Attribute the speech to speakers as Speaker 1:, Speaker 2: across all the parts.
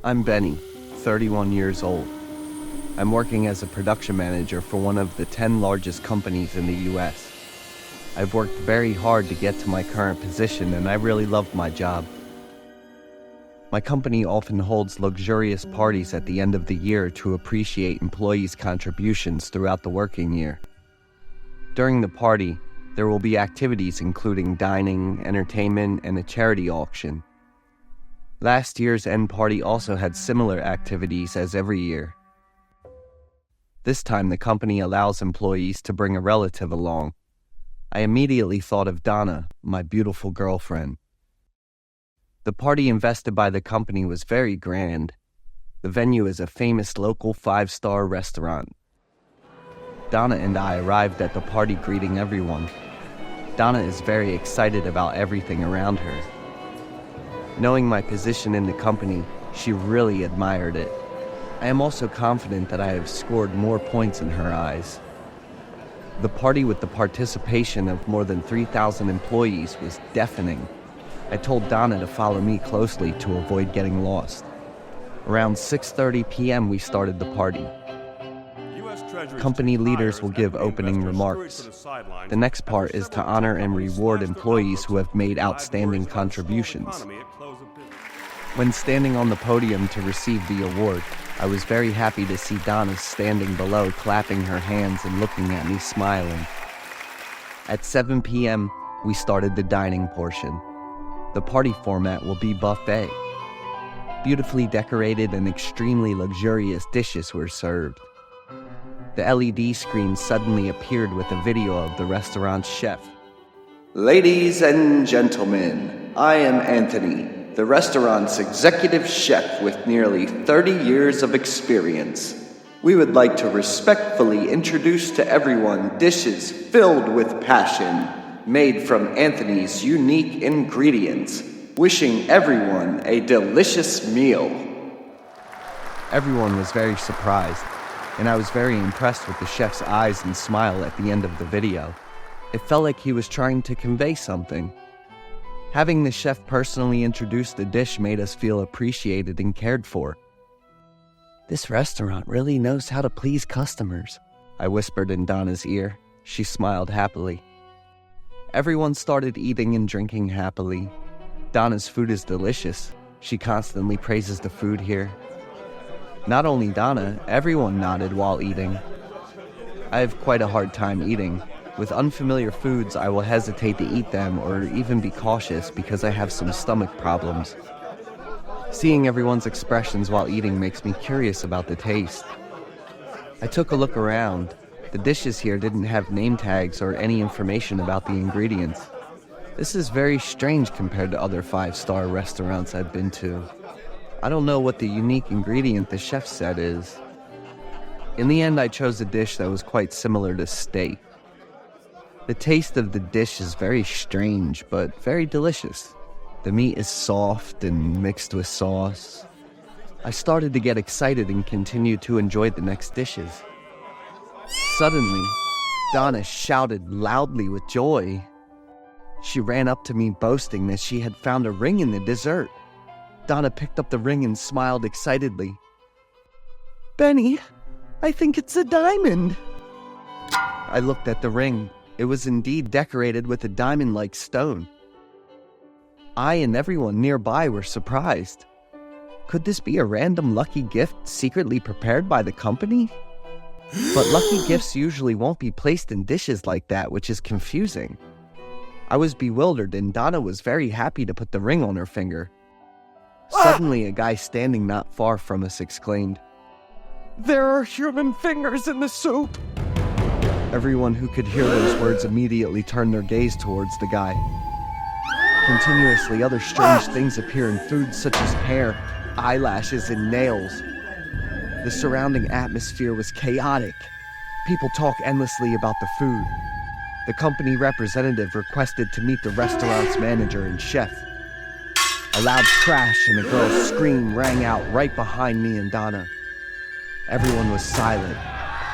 Speaker 1: I'm Benny, 31 years old. I'm working as a production manager for one of the 10 largest companies in the US. I've worked very hard to get to my current position and I really love my job. My company often holds luxurious parties at the end of the year to appreciate employees' contributions throughout the working year. During the party, there will be activities including dining, entertainment, and a charity auction. Last year's end party also had similar activities as every year. This time the company allows employees to bring a relative along. I immediately thought of Donna, my beautiful girlfriend. The party invested by the company was very grand. The venue is a famous local 5-star restaurant. Donna and I arrived at the party greeting everyone. Donna is very excited about everything around her. Knowing my position in the company, she really admired it. I am also confident that I have scored more points in her eyes. The party with the participation of more than 3,000 employees was deafening. I told Donna to follow me closely to avoid getting lost. Around 6:30 p.m. we started the party. Company leaders will give opening remarks. The next part is to honor and reward employees who have made outstanding contributions. When standing on the podium to receive the award, I was very happy to see Donna standing below, clapping her hands and looking at me smiling. At 7 p.m., we started the dining portion. The party format will be buffet. Beautifully decorated and extremely luxurious dishes were served. The LED screen suddenly appeared with a video of the restaurant's chef.
Speaker 2: Ladies and gentlemen, I am Anthony, the restaurant's executive chef with nearly 30 years of experience. We would like to respectfully introduce to everyone dishes filled with passion, made from Anthony's unique ingredients, wishing everyone a delicious meal.
Speaker 1: Everyone was very surprised, and I was very impressed with the chef's eyes and smile at the end of the video. It felt like he was trying to convey something. Having the chef personally introduce the dish made us feel appreciated and cared for. "This restaurant really knows how to please customers," I whispered in Donna's ear. She smiled happily. Everyone started eating and drinking happily. Donna's food is delicious. She constantly praises the food here. Not only Donna, everyone nodded while eating. I have quite a hard time eating. With unfamiliar foods, I will hesitate to eat them or even be cautious because I have some stomach problems. Seeing everyone's expressions while eating makes me curious about the taste. I took a look around. The dishes here didn't have name tags or any information about the ingredients. This is very strange compared to other 5-star restaurants I've been to. I don't know what the unique ingredient the chef said is. In the end, I chose a dish that was quite similar to steak. The taste of the dish is very strange, but very delicious. The meat is soft and mixed with sauce. I started to get excited and continued to enjoy the next dishes. Suddenly, Donna shouted loudly with joy. She ran up to me boasting that she had found a ring in the dessert. Donna picked up the ring and smiled excitedly. "Benny, I think it's a diamond." I looked at the ring. It was indeed decorated with a diamond-like stone. I and everyone nearby were surprised. Could this be a random lucky gift secretly prepared by the company? But lucky gifts usually won't be placed in dishes like that, which is confusing. I was bewildered and Donna was very happy to put the ring on her finger. Suddenly, a guy standing not far from us exclaimed, "There are human fingers in the soup!" Everyone who could hear those words immediately turned their gaze towards the guy. Continuously, other strange things appear in food such as hair, eyelashes, and nails. The surrounding atmosphere was chaotic. People talk endlessly about the food. The company representative requested to meet the restaurant's manager and chef. A loud crash and a girl's scream rang out right behind me and Donna. Everyone was silent.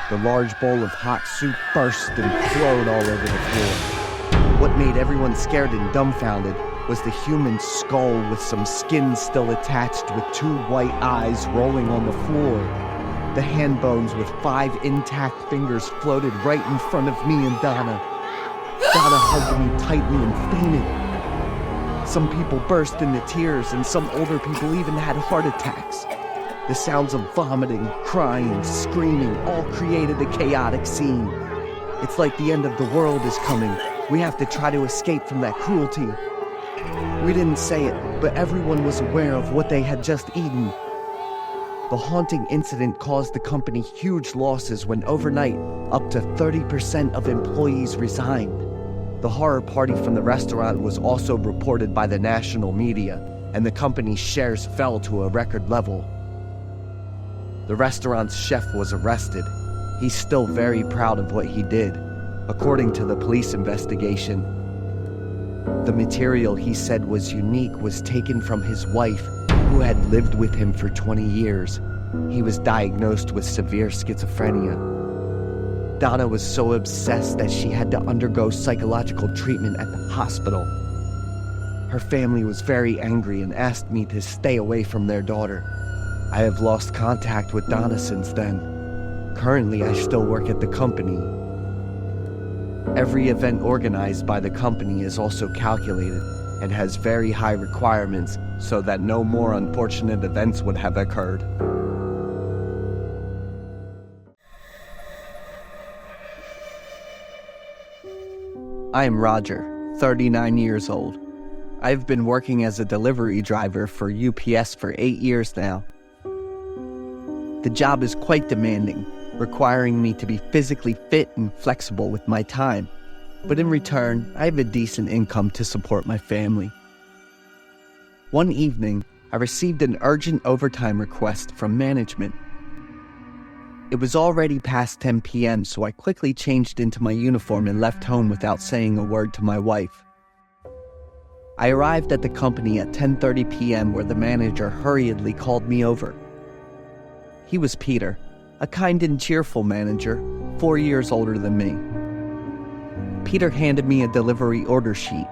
Speaker 1: The large bowl of hot soup burst and flowed all over the floor. What made everyone scared and dumbfounded was the human skull with some skin still attached with 2 white eyes rolling on the floor. The hand bones with 5 intact fingers floated right in front of me and Donna. Donna hugged me tightly and fainted. Some people burst into tears, and some older people even had heart attacks. The sounds of vomiting, crying, screaming all created a chaotic scene. It's like the end of the world is coming. We have to try to escape from that cruelty. We didn't say it, but everyone was aware of what they had just eaten. The haunting incident caused the company huge losses when overnight, up to 30% of employees resigned. The horror party from the restaurant was also reported by the national media, and the company's shares fell to a record level. The restaurant's chef was arrested. He's still very proud of what he did. According to the police investigation, the material he said was unique was taken from his wife, who had lived with him for 20 years. He was diagnosed with severe schizophrenia. Donna was so obsessed that she had to undergo psychological treatment at the hospital. Her family was very angry and asked me to stay away from their daughter. I have lost contact with Donna since then. Currently, I still work at the company. Every event organized by the company is also calculated and has very high requirements so that no more unfortunate events would have occurred. I am Roger, 39 years old. I've been working as a delivery driver for UPS for 8 years now. The job is quite demanding, requiring me to be physically fit and flexible with my time. But in return, I have a decent income to support my family. One evening, I received an urgent overtime request from management. It was already past 10 p.m., so I quickly changed into my uniform and left home without saying a word to my wife. I arrived at the company at 10:30 p.m. where the manager hurriedly called me over. He was Peter, a kind and cheerful manager, 4 years older than me. Peter handed me a delivery order sheet.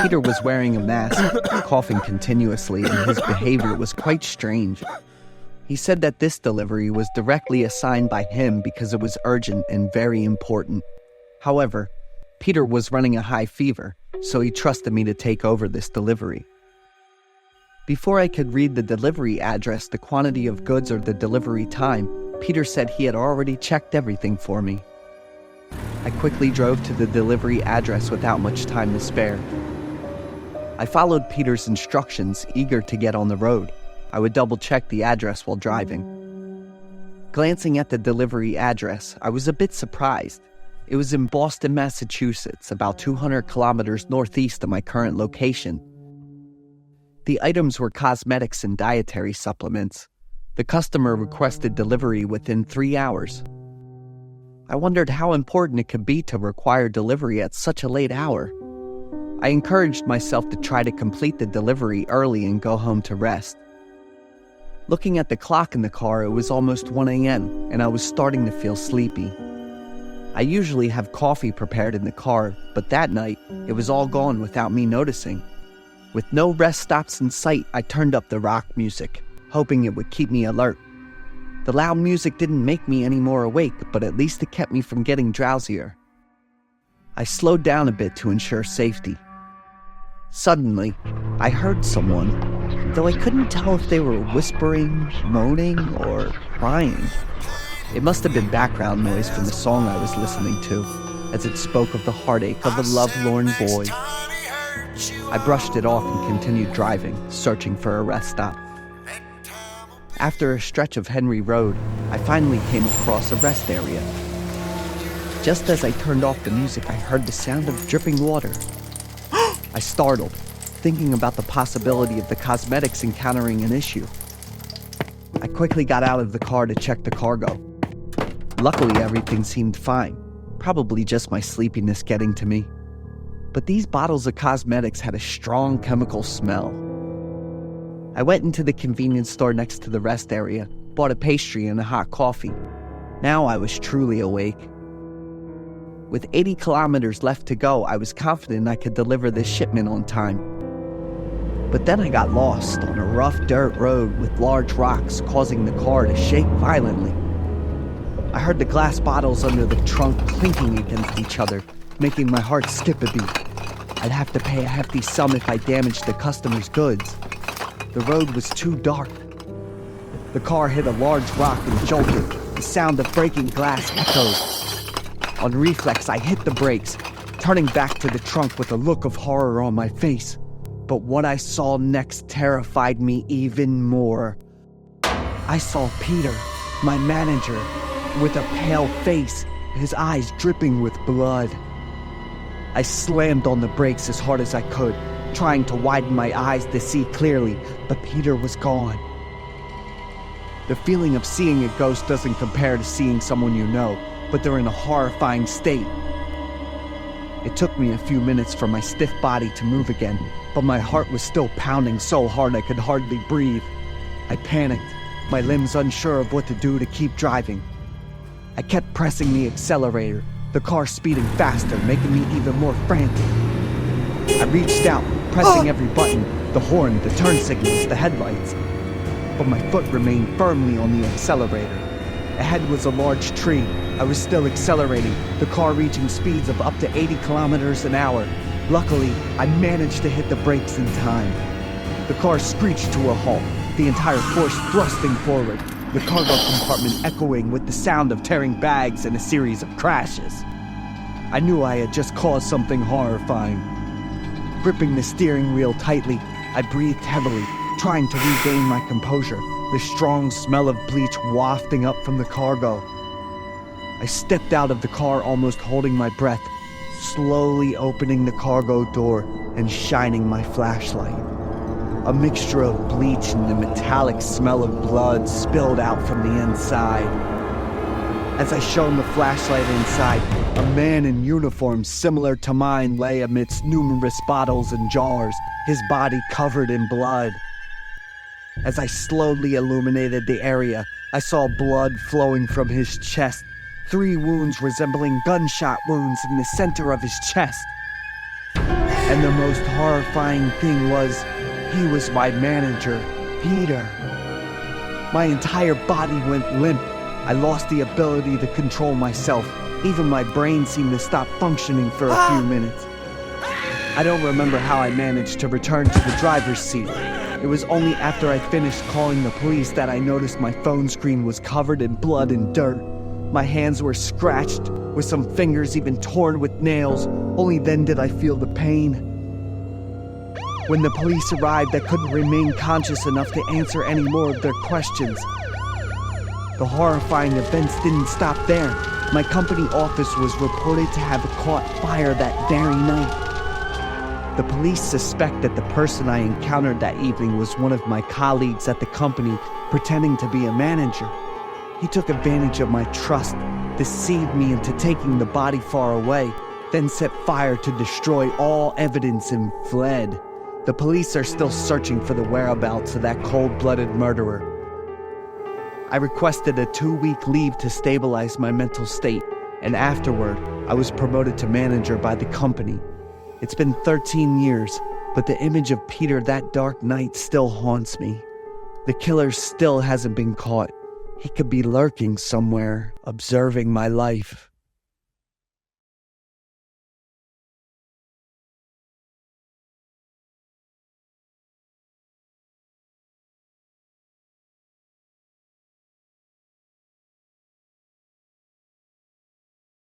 Speaker 1: Peter was wearing a mask, coughing continuously, and his behavior was quite strange. He said that this delivery was directly assigned by him because it was urgent and very important. However, Peter was running a high fever, so he trusted me to take over this delivery. Before I could read the delivery address, the quantity of goods, or the delivery time, Peter said he had already checked everything for me. I quickly drove to the delivery address without much time to spare. I followed Peter's instructions, eager to get on the road. I would double-check the address while driving. Glancing at the delivery address, I was a bit surprised. It was in Boston, Massachusetts, about 200 kilometers northeast of my current location. The items were cosmetics and dietary supplements. The customer requested delivery within 3 hours. I wondered how important it could be to require delivery at such a late hour. I encouraged myself to try to complete the delivery early and go home to rest. Looking at the clock in the car, it was almost 1 a.m., and I was starting to feel sleepy. I usually have coffee prepared in the car, but that night, it was all gone without me noticing. With no rest stops in sight, I turned up the rock music, hoping it would keep me alert. The loud music didn't make me any more awake, but at least it kept me from getting drowsier. I slowed down a bit to ensure safety. Suddenly, I heard someone, though I couldn't tell if they were whispering, moaning, or crying. It must have been background noise from the song I was listening to, as it spoke of the heartache of a lovelorn boy. I brushed it off and continued driving, searching for a rest stop. After a stretch of Henry Road, I finally came across a rest area. Just as I turned off the music, I heard the sound of dripping water. I startled, thinking about the possibility of the cosmetics encountering an issue. I quickly got out of the car to check the cargo. Luckily, everything seemed fine, probably just my sleepiness getting to me. But these bottles of cosmetics had a strong chemical smell. I went into the convenience store next to the rest area, bought a pastry and a hot coffee. Now I was truly awake. With 80 kilometers left to go, I was confident I could deliver this shipment on time. But then I got lost on a rough dirt road with large rocks causing the car to shake violently. I heard the glass bottles under the trunk clinking against each other, making my heart skip a beat. I'd have to pay a hefty sum if I damaged the customer's goods. The road was too dark. The car hit a large rock and jolted. The sound of breaking glass echoed. On reflex, I hit the brakes, turning back to the trunk with a look of horror on my face. But what I saw next terrified me even more. I saw Peter, my manager, with a pale face, his eyes dripping with blood. I slammed on the brakes as hard as I could, trying to widen my eyes to see clearly, but Peter was gone. The feeling of seeing a ghost doesn't compare to seeing someone you know, but they're in a horrifying state. It took me a few minutes for my stiff body to move again, but my heart was still pounding so hard I could hardly breathe. I panicked, my limbs unsure of what to do to keep driving. I kept pressing the accelerator, the car speeding faster, making me even more frantic. I reached out, pressing every button, the horn, the turn signals, the headlights. But my foot remained firmly on the accelerator. Ahead was a large tree. I was still accelerating, the car reaching speeds of up to 80 kilometers an hour. Luckily, I managed to hit the brakes in time. The car screeched to a halt, the entire force thrusting forward, the cargo compartment echoing with the sound of tearing bags and a series of crashes. I knew I had just caused something horrifying. Gripping the steering wheel tightly, I breathed heavily, trying to regain my composure, the strong smell of bleach wafting up from the cargo. I stepped out of the car almost holding my breath, slowly opening the cargo door and shining my flashlight. A mixture of bleach and the metallic smell of blood spilled out from the inside. As I shone the flashlight inside, a man in uniform similar to mine lay amidst numerous bottles and jars, his body covered in blood. As I slowly illuminated the area, I saw blood flowing from his chest, 3 wounds resembling gunshot wounds in the center of his chest. And the most horrifying thing was, he was my manager, Peter. My entire body went limp. I lost the ability to control myself. Even my brain seemed to stop functioning for a few minutes. I don't remember how I managed to return to the driver's seat. It was only after I finished calling the police that I noticed my phone screen was covered in blood and dirt. My hands were scratched, with some fingers even torn with nails. Only then did I feel the pain. When the police arrived, I couldn't remain conscious enough to answer any more of their questions. The horrifying events didn't stop there. My company office was reported to have caught fire that very night. The police suspect that the person I encountered that evening was one of my colleagues at the company pretending to be a manager. He took advantage of my trust, deceived me into taking the body far away, then set fire to destroy all evidence and fled. The police are still searching for the whereabouts of that cold-blooded murderer. I requested a 2-week leave to stabilize my mental state, and afterward, I was promoted to manager by the company. It's been 13 years, but the image of Peter that dark night still haunts me. The killer still hasn't been caught. He could be lurking somewhere, observing my life.